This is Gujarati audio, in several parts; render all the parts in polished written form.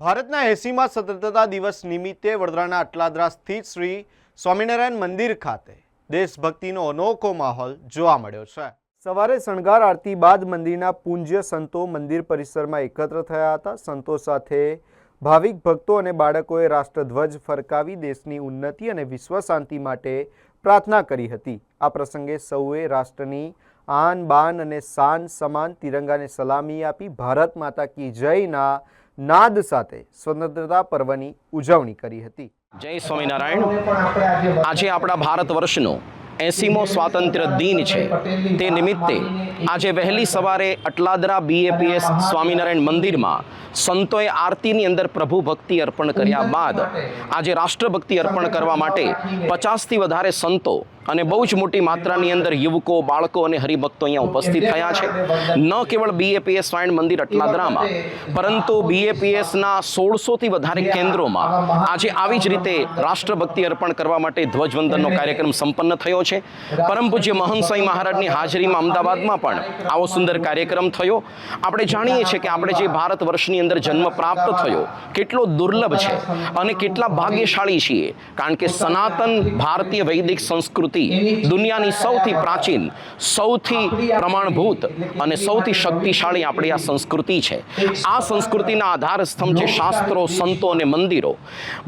ભારતના 80મા સ્વતંત્રતા દિવસ નિમિત્તે વડોદરાના અટલાદરા સ્થિત શ્રી સ્વામિનારાયણ મંદિર ખાતે દેશભક્તિનો અનોખો માહોલ જોવા મળ્યો છે। સવારે શણગાર આરતી બાદ મંદિરના પૂજ્ય સંતો મંદિર પરિસરમાં એકત્ર થયા હતા। સંતો સાથે ભાવિક ભક્તો અને બાળકોએ રાષ્ટ્રધ્વજ ફરકાવી દેશની ઉન્નતિ અને વિશ્વ શાંતિ માટે પ્રાર્થના કરી હતી। આ પ્રસંગે સૌએ રાષ્ટ્રની આન બાન અને શાન સમાન તિરંગાને સલામી આપી ભારત માતા કી જયના નાદ સાથે સ્વતંત્રતા પર્વની ઉજવણી કરી હતી। જય સ્વામિનારાયણ। આજે આપણા ભારત વર્ષનો 80મો સ્વાતંત્ર્ય દિન છે। તે નિમિત્તે આજે વહેલી સવારે અટલાદરા BAPS સ્વામિનારાયણ મંદિરમાં સંતોએ આરતીની અંદર પ્રભુ ભક્તિ અર્પણ કર્યા બાદ આજે રાષ્ટ્રભક્તિ અર્પણ કરવા માટે 50થી વધારે સંતો અને બહુ જ મોટી માત્રાની અંદર યુવકો, બાળકો અને હરિભક્તો અહીંયા ઉપસ્થિત થયા છે। ન કેવળ BAPS સ્વામિનારાયણ મંદિર અટલાદરામાં, પરંતુ BAPSના 1600થી વધારે કેન્દ્રોમાં આજે આવી જ રીતે રાષ્ટ્રભક્તિ અર્પણ કરવા માટે ધ્વજવંદનનો કાર્યક્રમ સંપન્ન થયો છે। પરમ પૂજ્ય મહંત સ્વામી મહારાજની હાજરીમાં અમદાવાદમાં પણ આવો સુંદર કાર્યક્રમ થયો। આપણે જાણીએ છીએ કે આપણે જે ભારત વર્ષની અંદર જન્મ પ્રાપ્ત થયો કેટલો દુર્લભ છે અને કેટલા ભાગ્યશાળી છીએ, કારણ કે સનાતન ભારતીય વૈદિક સંસ્કૃતિ દુનિયાની સૌથી પ્રાચીન, સૌથી પ્રમાણભૂત અને સૌથી શક્તિશાળી આપણી આ સંસ્કૃતિ છે। આ સંસ્કૃતિના આધાર સ્તંભ છે શાસ્ત્રો, સંતો અને મંદિરો।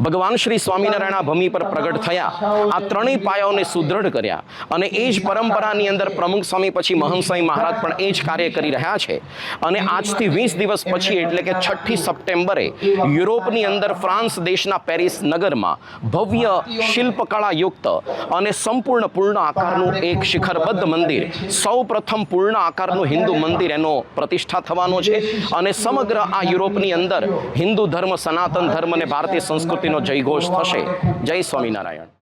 ભગવાન શ્રી સ્વામિનારાયણ ભૂમિ પર પ્રગટ થયા, આ ત્રણેય પાયાઓને સુદૃઢ કર્યા અને એ જ પરંપરાની અંદર પ્રમુખ સ્વામી પછી મહંત સ્વામી મહારાજ પણ એ જ કાર્ય કરી રહ્યા છે। અને આજથી 20 દિવસ પછી એટલે કે 6ઠી સપ્ટેમ્બરે યુરોપની અંદર ફ્રાન્સ દેશના પેરિસ નગરમાં ભવ્ય શિલ્પકળા યુક્ત અને સંપૂર્ણ પૂર્ણ આકારનું એક શિખરબદ્ધ મંદિર, સૌ પ્રથમ પૂર્ણ આકારનું હિન્દુ મંદિર એનો પ્રતિષ્ઠા થવાનો છે અને સમગ્ર આ યુરોપની અંદર હિન્દુ ધર્મ, સનાતન ધર્મ અને ભારતીય સંસ્કૃતિનો જયઘોષ થશે। જય સ્વામિનારાયણ।